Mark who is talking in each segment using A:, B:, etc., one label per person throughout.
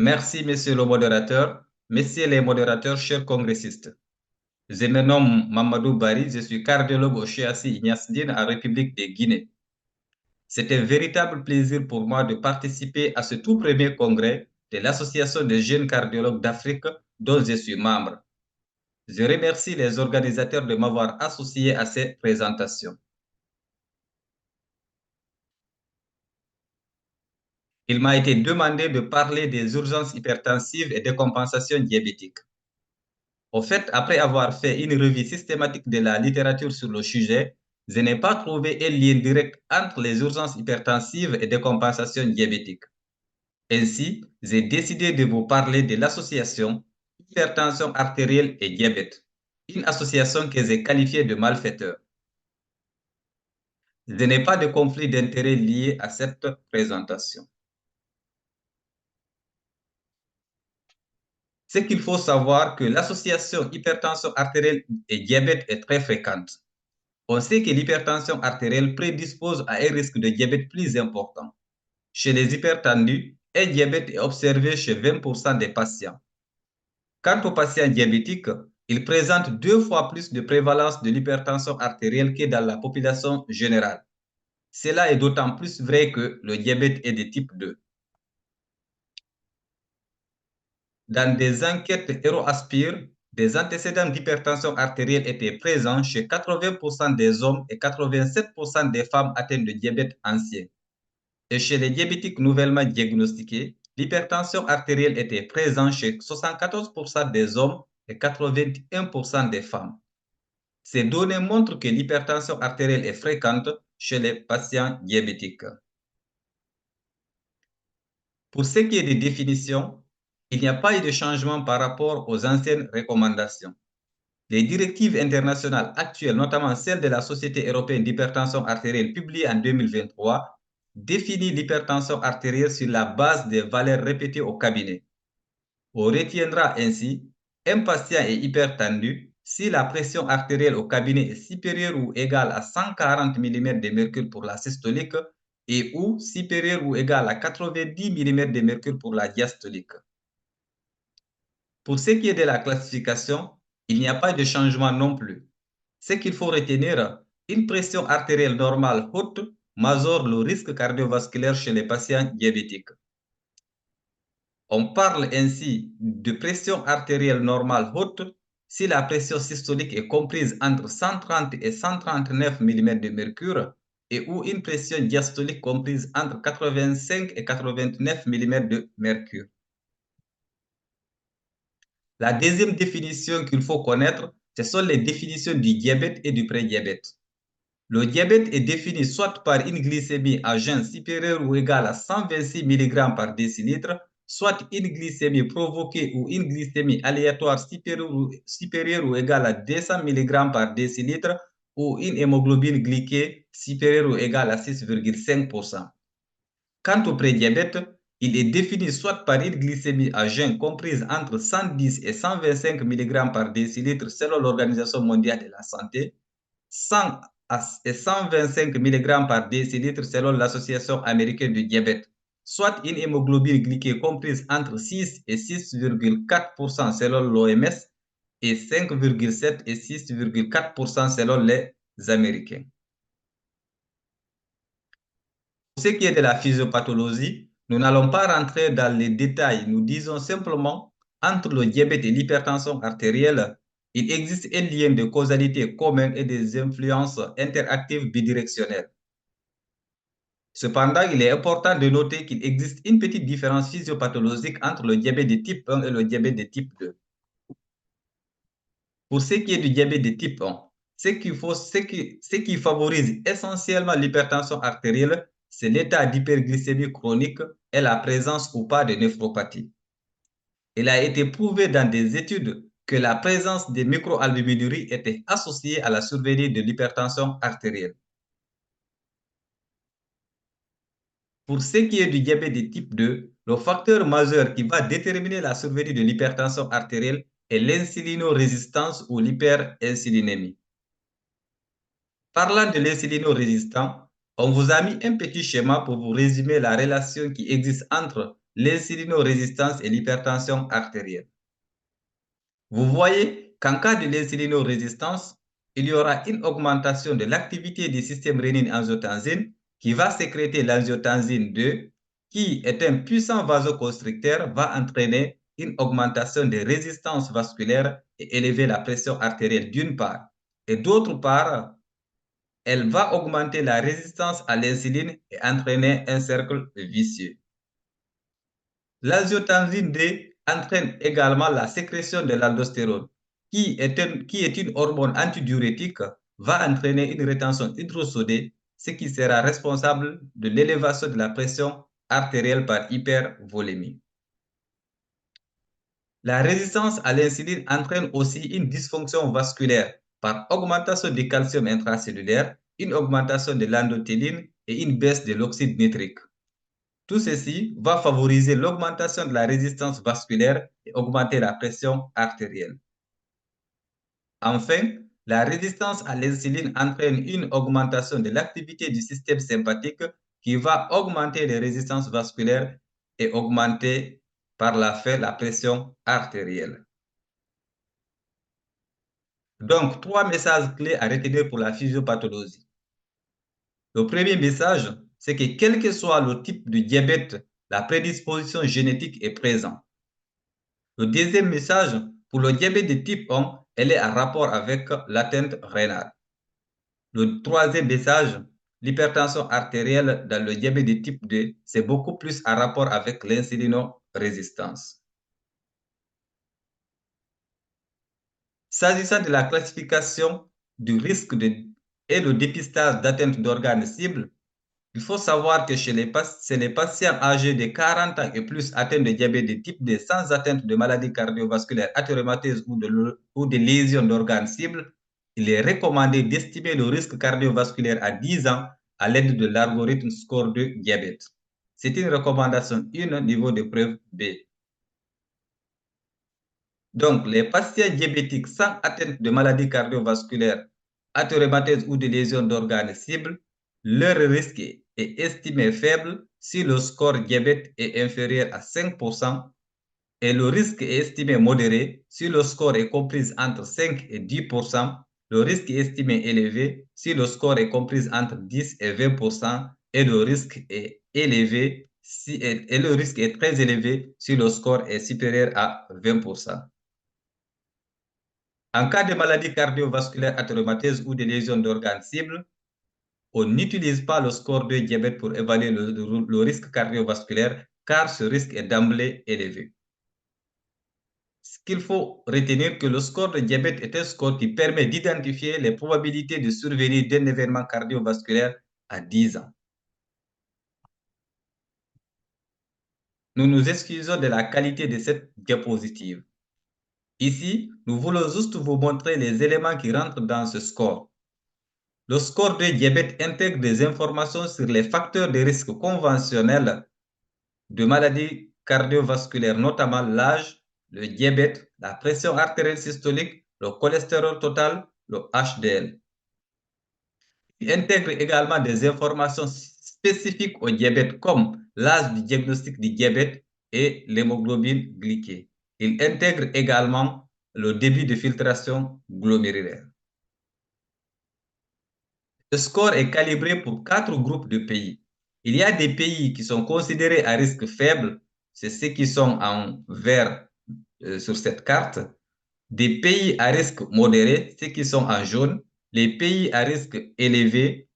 A: Merci, monsieur le modérateur, messieurs les modérateurs, chers congressistes. Je me nomme Mamadou Bari, je suis cardiologue au CHU Ignace Dine en République de Guinée. C'est un véritable plaisir pour moi de participer à ce tout premier congrès de l'Association des jeunes cardiologues d'Afrique dont je suis membre. Je remercie les organisateurs de m'avoir associé à cette présentation. Il m'a été demandé de parler des urgences hypertensives et des compensations diabétiques. Au fait, après avoir fait une revue systématique de la littérature sur le sujet, je n'ai pas trouvé un lien direct entre les urgences hypertensives et des compensations diabétiques. Ainsi, j'ai décidé de vous parler de l'association hypertension artérielle et diabète, une association que j'ai qualifiée de malfaiteur. Je n'ai pas de conflit d'intérêt lié à cette présentation. Ce qu'il faut savoir que l'association hypertension artérielle et diabète est très fréquente. On sait que l'hypertension artérielle prédispose à un risque de diabète plus important. Chez les hypertendus, un diabète est observé chez 20% des patients. Quant aux patients diabétiques, ils présentent 2 fois plus de prévalence de l'hypertension artérielle que dans la population générale. Cela est d'autant plus vrai que le diabète est de type 2. Dans des enquêtes Euroaspire, des antécédents d'hypertension artérielle étaient présents chez 80% des hommes et 87% des femmes atteintes de diabète ancien. Et chez les diabétiques nouvellement diagnostiqués, l'hypertension artérielle était présente chez 74% des hommes et 81% des femmes. Ces données montrent que l'hypertension artérielle est fréquente chez les patients diabétiques. Pour ce qui est des définitions, il n'y a pas eu de changement par rapport aux anciennes recommandations. Les directives internationales actuelles, notamment celle de la Société européenne d'hypertension artérielle publiée en 2023, définit l'hypertension artérielle sur la base des valeurs répétées au cabinet. On retiendra ainsi un patient est hypertendu si la pression artérielle au cabinet est supérieure ou égale à 140 mm de mercure pour la systolique et ou supérieure ou égale à 90 mm de mercure pour la diastolique. Pour ce qui est de la classification, il n'y a pas de changement non plus. Ce qu'il faut retenir, une pression artérielle normale haute majore le risque cardiovasculaire chez les patients diabétiques. On parle ainsi de pression artérielle normale haute si la pression systolique est comprise entre 130 et 139 mm de mercure et ou une pression diastolique comprise entre 85 et 89 mm de mercure. La deuxième définition qu'il faut connaître, ce sont les définitions du diabète et du prédiabète. Le diabète est défini soit par une glycémie à jeun supérieure ou égale à 126 mg par décilitre, soit une glycémie provoquée ou une glycémie aléatoire supérieure ou égale à 200 mg par décilitre, ou une hémoglobine glyquée supérieure ou égale à 6,5%. Quant au prédiabète, il est défini soit par une glycémie à jeun comprise entre 110 et 125 mg par décilitre selon l'Organisation mondiale de la santé, 100 et 125 mg par décilitre selon l'Association américaine du diabète, soit une hémoglobine glyquée comprise entre 6 et 6,4% selon l'OMS et 5,7 et 6,4% selon les Américains. Pour ce qui est de la physiopathologie, nous n'allons pas rentrer dans les détails. Nous disons simplement, entre le diabète et l'hypertension artérielle, il existe un lien de causalité commun et des influences interactives bidirectionnelles. Cependant, il est important de noter qu'il existe une petite différence physiopathologique entre le diabète de type 1 et le diabète de type 2. Pour ce qui est du diabète de type 1, ce qui favorise essentiellement l'hypertension artérielle, c'est l'état d'hyperglycémie chronique et la présence ou pas de néphropathie. Il a été prouvé dans des études que la présence des microalbuminuries était associée à la survenue de l'hypertension artérielle. Pour ce qui est du diabète de type 2, le facteur majeur qui va déterminer la survenue de l'hypertension artérielle est l'insulinorésistance ou l'hyperinsulinémie. Parlant de l'insulinorésistant, on vous a mis un petit schéma pour vous résumer la relation qui existe entre l'insulinorésistance et l'hypertension artérielle. Vous voyez qu'en cas de l'insulinorésistance, il y aura une augmentation de l'activité du système rénine-angiotensine qui va sécréter l'angiotensine 2, qui est un puissant vasoconstricteur, va entraîner une augmentation de résistance vasculaire et élever la pression artérielle d'une part. Et d'autre part, elle va augmenter la résistance à l'insuline et entraîner un cercle vicieux. L'angiotensine D entraîne également la sécrétion de l'aldostérone, qui est une hormone antidiurétique, va entraîner une rétention hydrosodée, ce qui sera responsable de l'élévation de la pression artérielle par hypervolémie. La résistance à l'insuline entraîne aussi une dysfonction vasculaire par augmentation du calcium intracellulaire, une augmentation de l'endothéline et une baisse de l'oxyde nitrique. Tout ceci va favoriser l'augmentation de la résistance vasculaire et augmenter la pression artérielle. Enfin, la résistance à l'insuline entraîne une augmentation de l'activité du système sympathique qui va augmenter les résistances vasculaires et augmenter par la fait la pression artérielle. Donc, 3 messages clés à retenir pour la physiopathologie. Le premier message, c'est que quel que soit le type de diabète, la prédisposition génétique est présente. Le deuxième message, pour le diabète de type 1, elle est en rapport avec l'atteinte rénale. Le troisième message, l'hypertension artérielle dans le diabète de type 2, c'est beaucoup plus en rapport avec l'insulinorésistance. S'agissant de la classification du risque et le dépistage d'atteinte d'organes cibles, il faut savoir que chez les patients âgés de 40 ans et plus atteints de diabète de type 2 sans atteinte de maladies cardiovasculaires, athéromateuses ou de lésions d'organes cibles, il est recommandé d'estimer le risque cardiovasculaire à 10 ans à l'aide de l'algorithme score de diabète. C'est une recommandation 1 niveau de preuve B. Donc, les patients diabétiques sans atteinte de maladies cardiovasculaires, athéromateuses ou de lésions d'organes cibles, leur risque est estimé faible si le score diabète est inférieur à 5% et le risque est estimé modéré si le score est compris entre 5 et 10%. Le risque est estimé élevé si le score est compris entre 10 et 20% et le risque est élevé et le risque est très élevé si le score est supérieur à 20%. En cas de maladie cardiovasculaire athéromateuse ou de lésions d'organes cibles, on n'utilise pas le score de diabète pour évaluer le risque cardiovasculaire car ce risque est d'emblée élevé. Ce qu'il faut retenir que le score de diabète est un score qui permet d'identifier les probabilités de survenir d'un événement cardiovasculaire à 10 ans. Nous nous excusons de la qualité de cette diapositive. Ici, nous voulons juste vous montrer les éléments qui rentrent dans ce score. Le score de diabète intègre des informations sur les facteurs de risque conventionnels de maladies cardiovasculaires, notamment l'âge, le diabète, la pression artérielle systolique, le cholestérol total, le HDL. Il intègre également des informations spécifiques au diabète comme l'âge du diagnostic du diabète et l'hémoglobine glyquée. Il intègre également le débit de filtration glomérulaire. Le score est calibré pour 4 groupes de pays. Il y a des pays qui sont considérés à risque faible, c'est ceux qui sont en vert sur cette carte. Des pays à risque modéré, ceux qui sont en jaune. Les pays à risque élevé,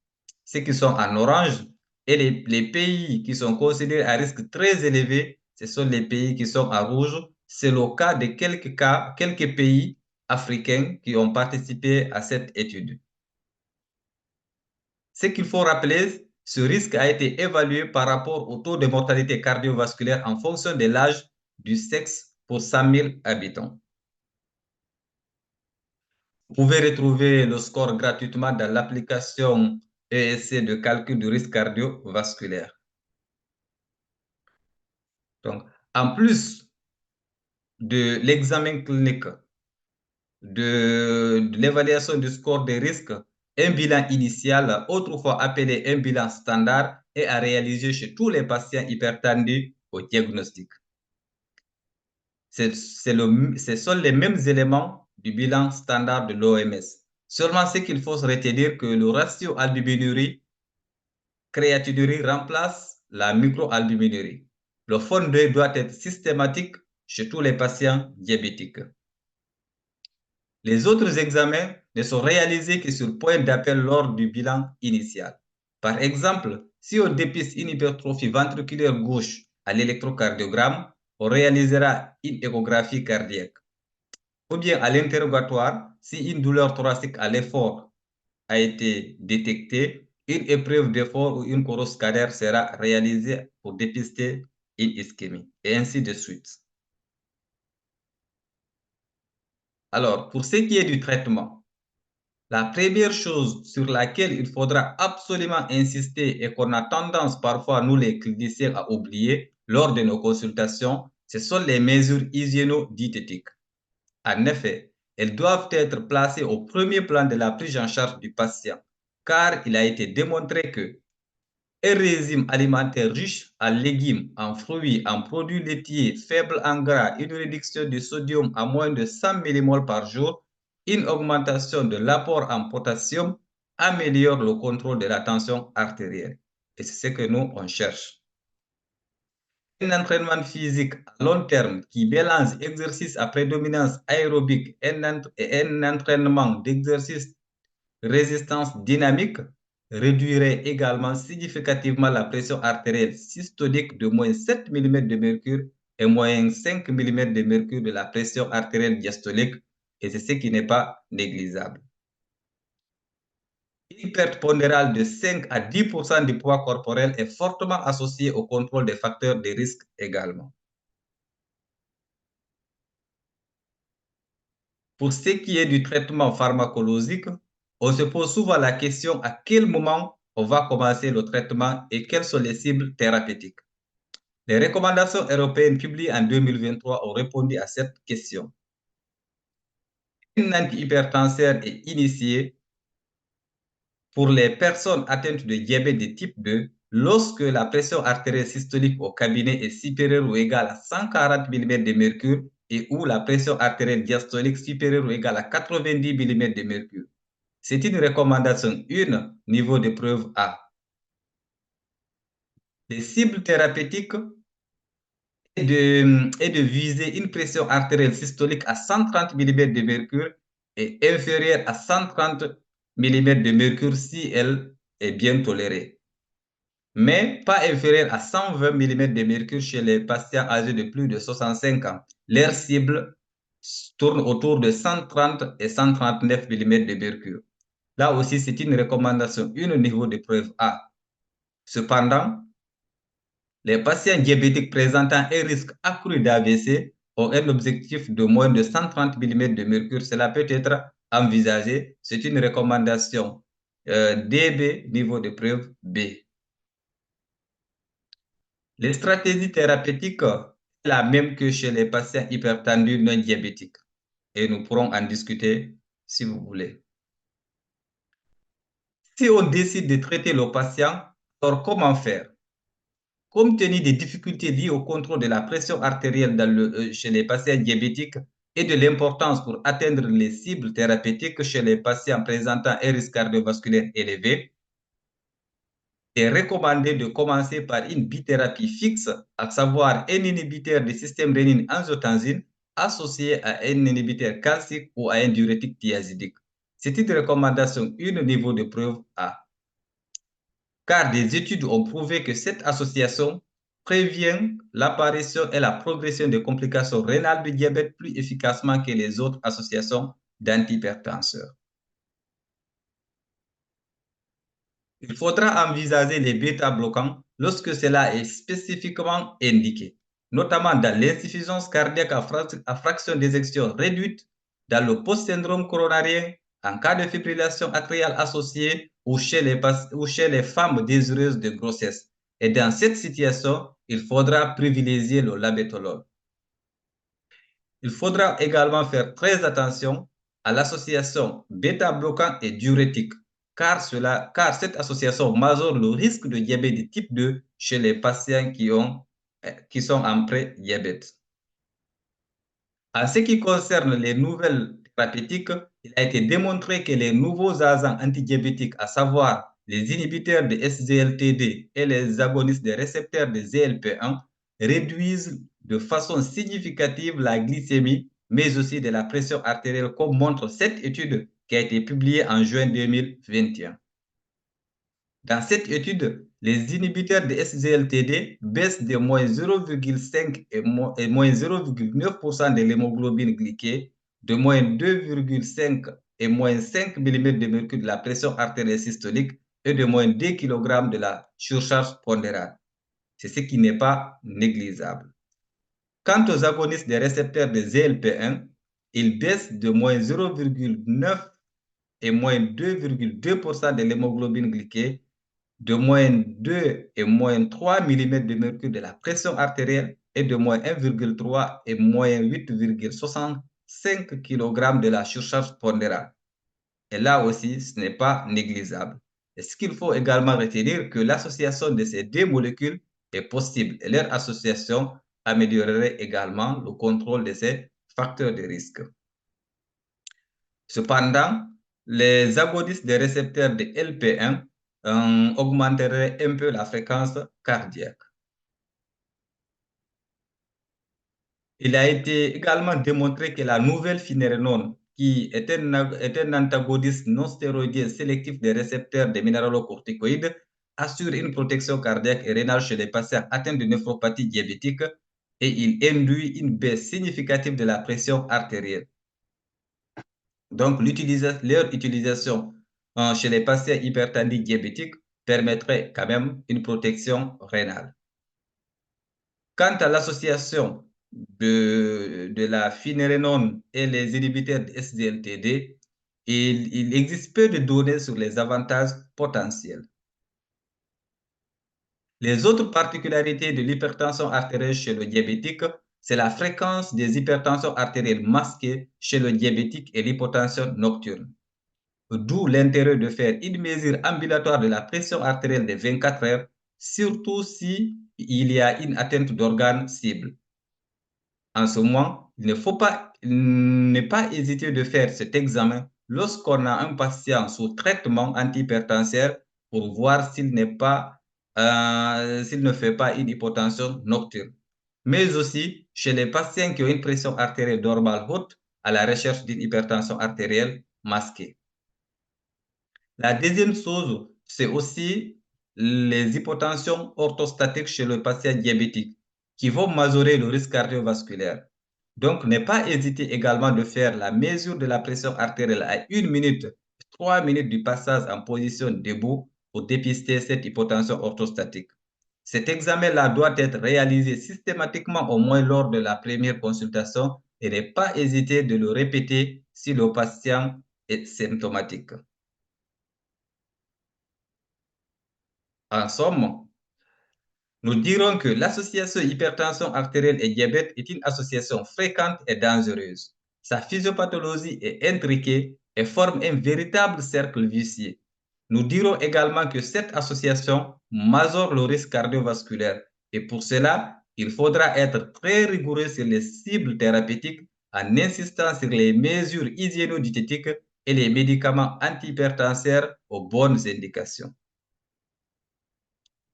A: ceux qui sont en orange. Et les pays qui sont considérés à risque très élevé, ce sont les pays qui sont en rouge. C'est le cas de quelques pays africains qui ont participé à cette étude. Ce qu'il faut rappeler, ce risque a été évalué par rapport au taux de mortalité cardiovasculaire en fonction de l'âge, du sexe pour 100 000 habitants. Vous pouvez retrouver le score gratuitement dans l'application ESC de calcul du risque cardiovasculaire. Donc, en plus de l'examen clinique, de l'évaluation du score des risques, un bilan initial, autrefois appelé un bilan standard, est à réaliser chez tous les patients hypertendus au diagnostic. Ce sont les mêmes éléments du bilan standard de l'OMS. Seulement, ce qu'il faut retenir que le ratio albuminurie-créatinurie remplace la microalbuminurie. Le fond d'œil doit être systématique chez tous les patients diabétiques. Les autres examens ne sont réalisés que sur point d'appel lors du bilan initial. Par exemple, si on dépiste une hypertrophie ventriculaire gauche à l'électrocardiogramme, on réalisera une échographie cardiaque. Ou bien à l'interrogatoire, si une douleur thoracique à l'effort a été détectée, une épreuve d'effort ou une coroscadaire sera réalisée pour dépister une ischémie, et ainsi de suite. Alors, pour ce qui est du traitement, la première chose sur laquelle il faudra absolument insister et qu'on a tendance parfois, nous les cliniciens, à oublier lors de nos consultations, ce sont les mesures hygiéno-diététiques. En effet, elles doivent être placées au premier plan de la prise en charge du patient, car il a été démontré que un régime alimentaire riche en légumes, en fruits, en produits laitiers, faible en gras, une réduction du sodium à moins de 100 mmol par jour, une augmentation de l'apport en potassium améliore le contrôle de la tension artérielle. Et c'est ce que nous, on cherche. Un entraînement physique à long terme qui mélange exercice à prédominance aérobique et un entraînement d'exercice résistance dynamique réduirait également significativement la pression artérielle systolique de moins 7 mm de mercure et moins 5 mm de mercure de la pression artérielle diastolique, et c'est ce qui n'est pas négligeable. Une perte pondérale de 5 à 10% du poids corporel est fortement associée au contrôle des facteurs de risque également. Pour ce qui est du traitement pharmacologique, on se pose souvent la question à quel moment on va commencer le traitement et quelles sont les cibles thérapeutiques. Les recommandations européennes publiées en 2023 ont répondu à cette question. Un antihypertenseur est initié pour les personnes atteintes de diabète de type 2 lorsque la pression artérielle systolique au cabinet est supérieure ou égale à 140 mm de mercure et où la pression artérielle diastolique supérieure ou égale à 90 mm de mercure. C'est une recommandation 1, niveau de preuve A. Les cibles thérapeutiques est de viser une pression artérielle systolique à 130 mm de mercure et inférieure à 130 mm de mercure si elle est bien tolérée, mais pas inférieure à 120 mm de mercure chez les patients âgés de plus de 65 ans. Leur cible tourne autour de 130 et 139 mm de mercure. Là aussi, c'est une recommandation, un niveau de preuve A. Cependant, les patients diabétiques présentant un risque accru d'AVC ont un objectif de moins de 130 mm de mercure. Cela peut être envisagé. C'est une recommandation DB, niveau de preuve B. Les stratégies thérapeutiques sont la même que chez les patients hypertendus non diabétiques. Et nous pourrons en discuter si vous voulez. Si on décide de traiter le patient, alors comment faire? Compte tenu des difficultés liées au contrôle de la pression artérielle chez les patients diabétiques et de l'importance pour atteindre les cibles thérapeutiques chez les patients présentant un risque cardiovasculaire élevé, il est recommandé de commencer par une bithérapie fixe, à savoir un inhibiteur du système rénine-angiotensine associé à un inhibiteur calcique ou à un diurétique thiazidique. C'est une recommandation, un niveau de preuve A. Car des études ont prouvé que cette association prévient l'apparition et la progression des complications rénales du diabète plus efficacement que les autres associations d'antihypertenseurs. Il faudra envisager les bêta-bloquants lorsque cela est spécifiquement indiqué, notamment dans l'insuffisance cardiaque à fraction d'éjection réduite, dans le post-syndrome coronarien, en cas de fibrillation atriale associée ou chez les femmes désireuses de grossesse. Et dans cette situation, il faudra privilégier le labétolol. Il faudra également faire très attention à l'association bêta-bloquant et diurétique, car cette association majore le risque de diabète de type 2 chez les patients qui ont qui sont en pré-diabète. En ce qui concerne les nouvelles thérapeutiques, il a été démontré que les nouveaux agents antidiabétiques, à savoir les inhibiteurs de SGLT2 et les agonistes des récepteurs de GLP-1, réduisent de façon significative la glycémie, mais aussi de la pression artérielle, comme montre cette étude qui a été publiée en juin 2021. Dans cette étude, les inhibiteurs de SGLT2 baissent de moins 0,5 et moins 0,9% de l'hémoglobine glyquée, de moins 2,5 et moins 5 mm de mercure de la pression artérielle systolique et de moins 2 kg de la surcharge pondérale. C'est ce qui n'est pas négligeable. Quant aux agonistes des récepteurs de GLP-1, ils baissent de moins 0,9 et moins 2,2% de l'hémoglobine glyquée, de moins 2 et moins 3 mm de mercure de la pression artérielle et de moins 1,3 et moins 8,65 kg de la surcharge pondérale. Et là aussi, ce n'est pas négligeable. Et ce qu'il faut également retenir que l'association de ces deux molécules est possible et leur association améliorerait également le contrôle de ces facteurs de risque. Cependant, les agonistes des récepteurs de LP1 augmenteraient un peu la fréquence cardiaque. Il a été également démontré que la nouvelle finérenone, qui est un antagoniste non stéroïdien sélectif des récepteurs des minéralocorticoïdes, assure une protection cardiaque et rénale chez les patients atteints de néphropathie diabétique et il induit une baisse significative de la pression artérielle. Donc, leur utilisation chez les patients hypertendus diabétiques permettrait quand même une protection rénale. Quant à l'association de la finérenone et les inhibiteurs de SGLT2, il existe peu de données sur les avantages potentiels. Les autres particularités de l'hypertension artérielle chez le diabétique, c'est la fréquence des hypertensions artérielles masquées chez le diabétique et l'hypotension nocturne. D'où l'intérêt de faire une mesure ambulatoire de la pression artérielle de 24 heures, surtout si il y a une atteinte d'organes cibles. En ce moment, il ne faut pas hésiter de faire cet examen lorsqu'on a un patient sous traitement antihypertenseur pour voir s'il ne fait pas une hypotension nocturne. Mais aussi chez les patients qui ont une pression artérielle normale haute à la recherche d'une hypertension artérielle masquée. La deuxième chose, c'est aussi les hypotensions orthostatiques chez le patient diabétique qui vont majorer le risque cardiovasculaire. Donc, ne pas hésiter également de faire la mesure de la pression artérielle à 1 minute, 3 minutes du passage en position debout pour dépister cette hypotension orthostatique. Cet examen-là doit être réalisé systématiquement au moins lors de la première consultation et ne pas hésiter de le répéter si le patient est symptomatique. En somme, nous dirons que l'association hypertension artérielle et diabète est une association fréquente et dangereuse. Sa physiopathologie est intriquée et forme un véritable cercle vicieux. Nous dirons également que cette association majore le risque cardiovasculaire et pour cela, il faudra être très rigoureux sur les cibles thérapeutiques en insistant sur les mesures hygiéno-diététiques et les médicaments antihypertenseurs aux bonnes indications.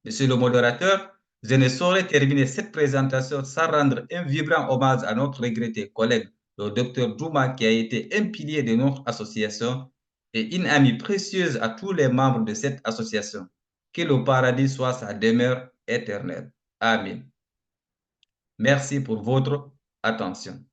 A: Monsieur le modérateur, je ne saurais terminer cette présentation sans rendre un vibrant hommage à notre regretté collègue, le Dr Douma, qui a été un pilier de notre association et une amie précieuse à tous les membres de cette association. Que le paradis soit sa demeure éternelle. Amen. Merci pour votre attention.